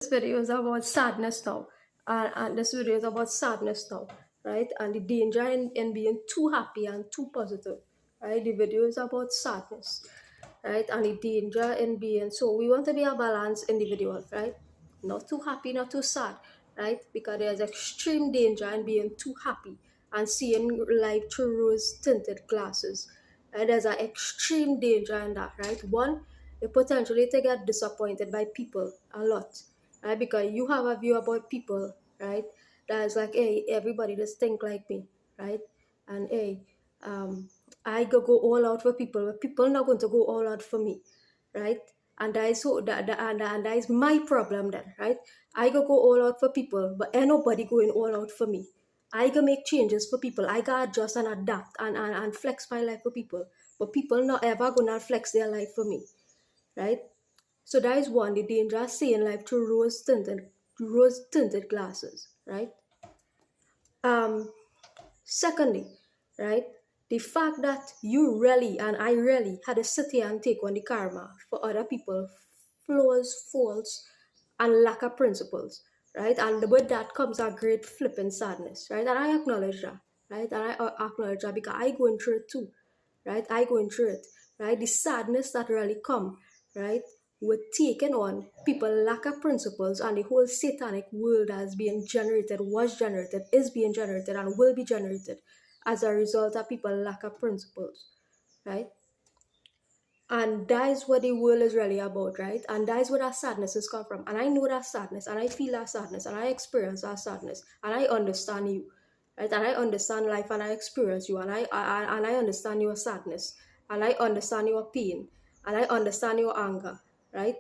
This video is about sadness now, and this video is about sadness now, right? And the danger in being too happy and too positive, right? The video is about sadness, right? And the danger in being so we want to be a balanced individual, right? Not too happy, not too sad, right? Because there's extreme danger in being too happy and seeing life through rose tinted glasses. And there's an extreme danger in that, right? One, you potentially to get disappointed by people a lot, right? Because you have a view about people, right? That's like, hey, everybody just think like me, right? And hey, I go all out for people, but people not going to go all out for me, right? And that is so and that is my problem then, right? I go all out for people, but ain't nobody going all out for me. I go make changes for people. I gotta adjust and adapt and flex my life for people. But people not ever gonna flex their life for me, right? So that is one, the danger of seeing life through rose tinted glasses, right? Um, Secondly, right, the fact that you really and I really had to sit here and take on the karma for other people, flaws, faults, and lack of principles, right? And with that comes a great flipping sadness, right? And I acknowledge that, right? And I acknowledge that because I going through it too, right? I going through it, right? The sadness that really come, right? With taking on people lack of principles and the whole satanic world has been generated, was generated, is being generated, and will be generated as a result of people lack of principles, right? And that is what the world is really about, right? And that is where that sadness has come from. And I know that sadness, and I feel that sadness, and I experience that sadness, and I understand you, right? And I understand life, and I experience you, and I understand your sadness, and I understand your pain, and I understand your anger, right?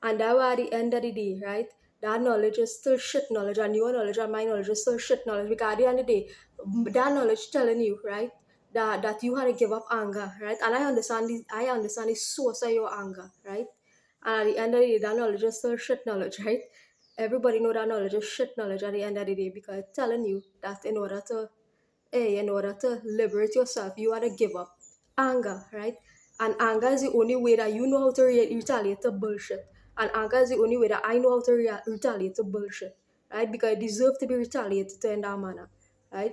And that way at the end of the day, right? That knowledge is still shit knowledge, and your knowledge and my knowledge is still shit knowledge. Because at the end of the day, that knowledge telling you, right, that you had to give up anger, right? And I understand the source of your anger, right? And at the end of the day, that knowledge is still shit knowledge, right? Everybody know that knowledge is shit knowledge at the end of the day because it's telling you that in order to liberate yourself, you had to give up anger, right? And anger is the only way that you know how to retaliate to bullshit. And anger is the only way that I know how to retaliate to bullshit, right? Because it deserves to be retaliated to in that manner, right?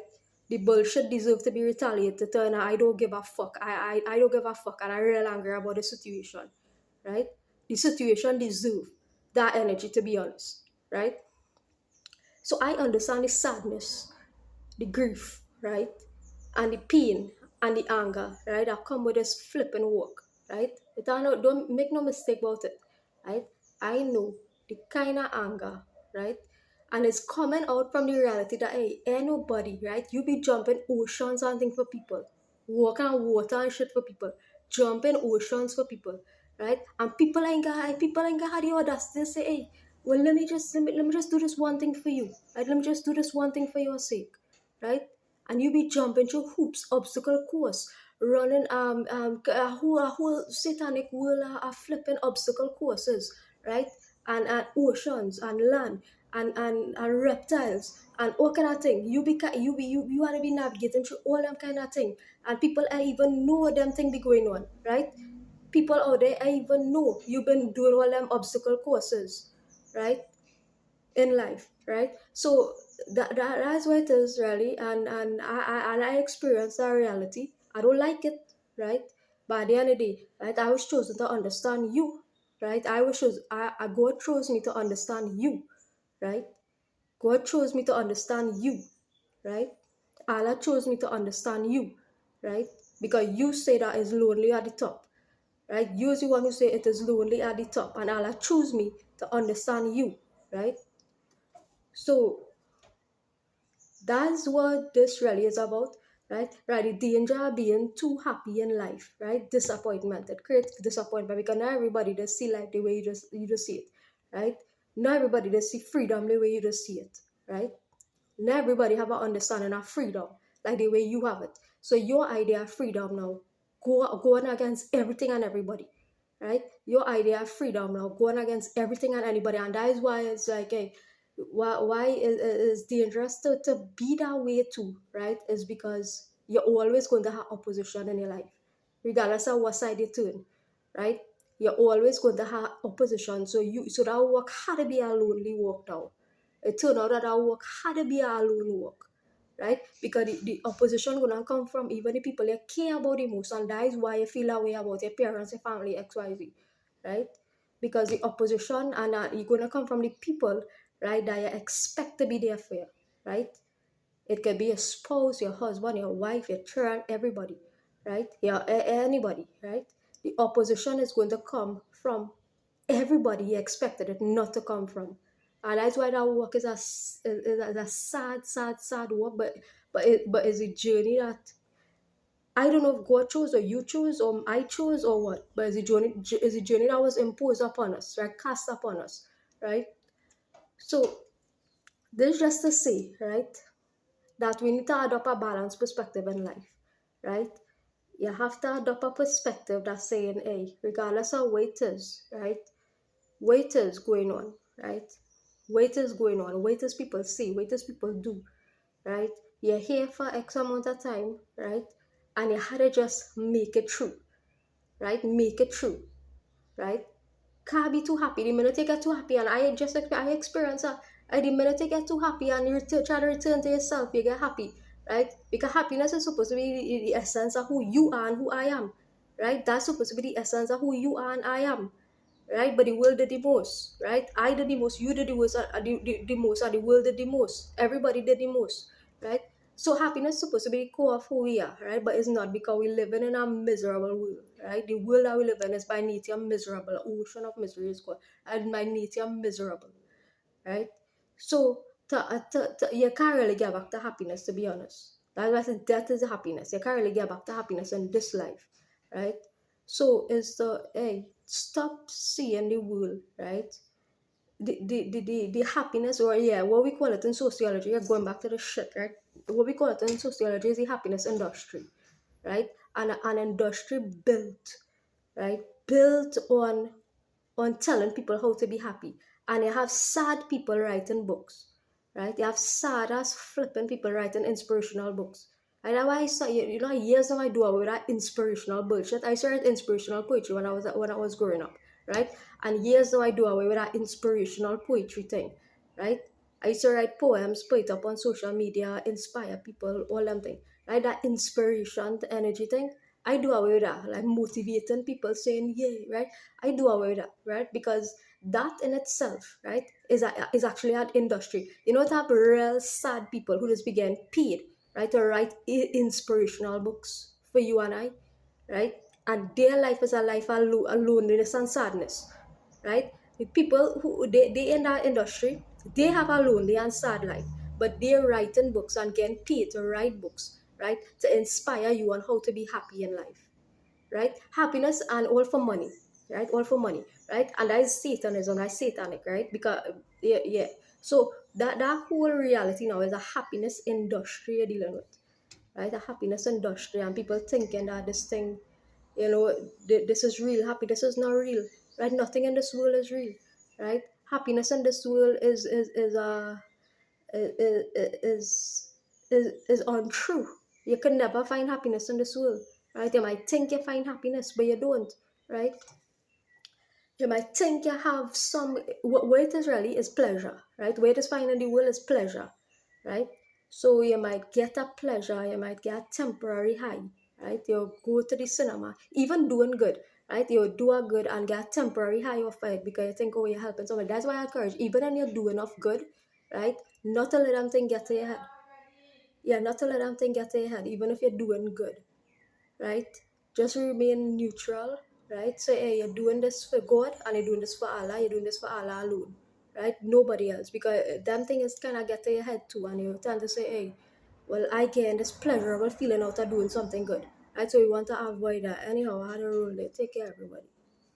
The bullshit deserves to be retaliated to, and I don't give a fuck. I don't give a fuck, and I'm real angry about the situation, right? The situation deserves that energy, to be honest, right? So I understand the sadness, the grief, right? And the pain and the anger, right? That come with this flipping work, right? Don't make no mistake about it, right? I know the kind of anger, right? And it's coming out from the reality that, hey, ain't nobody, right? You be jumping oceans and things for people, walking on water and shit for people, jumping oceans for people, right? And people ain't got the audacity to say, hey, well, let me just do this one thing for you, right? Let me just do this one thing for your sake, right? And you be jumping through hoops, obstacle course, running a whole satanic world of flipping obstacle courses, right? And oceans and land and reptiles and all kind of thing. You want to be navigating through all them kind of thing, and people I even know them thing be going on, right? People out there I even know you've been doing all them obstacle courses, right? In life, right? So that's what it is really, and I experience that reality. I don't like it, right? But at the end of the day, right, I was chosen to understand you, right? God chose me to understand you, right? God chose me to understand you, right? Allah chose me to understand you, right? Because you say that is lonely at the top, right? You're the one who say it is lonely at the top, and Allah chose me to understand you, right? So that's what this really is about, right? Right, the danger of being too happy in life, right? Disappointment. It creates disappointment because not everybody does see life the way you just see it, right? Not everybody does see freedom the way you just see it, right? Not everybody have an understanding of freedom like the way you have it. So your idea of freedom now going against everything and everybody, right? Your idea of freedom now going against everything and anybody, and that is why it's like, hey, why is dangerous to be that way too, right? Is because you're always going to have opposition in your life, regardless of what side you turn, right? You're always going to have opposition. So that work had to be a lonely walk now. It turned out that work had to be a lone walk, right? Because the opposition gonna come from even the people you care about the most, and that is why you feel that way about your parents, your family, XYZ, right? Because the opposition and you're gonna come from the people, right, that you expect to be there for you, right? It could be your spouse, your husband, your wife, your children, everybody, right? Yeah, anybody, right? The opposition is going to come from everybody you expected it not to come from. And that's why that work is a sad work, but it's a journey that I don't know if God chose or you chose or I chose or what, but it's a journey that was imposed upon us, right? Cast upon us, right? So this just to say, right, that we need to adopt a balanced perspective in life, right? You have to adopt a perspective that's saying, hey, regardless of what it is, right? What is going on, right? What is going on? What is people see? What is people do, right? You're here for X amount of time, right? And you had to just make it through, right? Make it through, right? Can't be too happy. The minute you get too happy, and I experience that. The minute you get too happy and try to return to yourself, you get happy, right? Because happiness is supposed to be the essence of who you are and who I am, right? That's supposed to be the essence of who you are and I am, right? But the world did the most, right? I did the most, you did the most, the most, and the world did the most. Everybody did the most, right? So happiness is supposed to be the core of who we are, right? But it's not, because we're living in a miserable world, right? The world that we live in is by nature miserable. Ocean of misery is called, and by nature miserable, right? So you can't really get back to happiness, to be honest. That's why I said death is happiness. You can't really get back to happiness in this life, right? So it's the, hey, stop seeing the world, right? The happiness, or yeah, what we call it in sociology, yeah, going back to the shit, right? What we call it in sociology is the happiness industry, right? And an industry built, right? Built on telling people how to be happy. And you have sad people writing books, right? You have sad ass flipping people writing inspirational books. And that's why I saw, years now I do away with that inspirational bullshit. I started inspirational poetry when I was growing up, right? And years now I do away with that inspirational poetry thing, right? I used to write poems, put it up on social media, inspire people, all them thing, right? That inspiration, the energy thing, I do away with that, like motivating people, saying, yeah, right? I do away with that, right? Because that in itself, right, is actually an industry. You know, to have real sad people who just begin paid, right, to write inspirational books for you and I, right? And their life is a life of loneliness and sadness, right? The people who they in that industry, they have a lonely and sad life, but they're writing books and getting paid to write books, right, to inspire you on how to be happy in life, right? Happiness and all for money, right? All for money, right? And that is Satanism, that's satanic, right? Because yeah. So that whole reality now is a happiness industry you're dealing with, right? A happiness industry, and people thinking that this thing, this is real. Happiness is not real, right? Nothing in this world is real, right? Happiness in this world is is untrue. You can never find happiness in this world, right? You might think you find happiness, but you don't, right? You might think you have some. What it is really is pleasure, right? What it is finding in the world is pleasure, right? So you might get a pleasure, you might get temporary high, right? You go to the cinema, even doing good, right? You do a good and get temporary high of it because you think, oh, you're helping somebody. That's why I encourage, even when you're doing enough good, right? Not to let them think get to your head. Yeah, not to let them think get to your head, even if you're doing good, right? Just remain neutral, right? Say, hey, you're doing this for God and you're doing this for Allah, you're doing this for Allah alone, right? Nobody else. Because them thing is kind of get to your head too, and you tend to say, hey, well, I get this pleasurable feeling out of doing something good, right? So you want to avoid that. Anyhow, I had a rule there. Take care, everybody.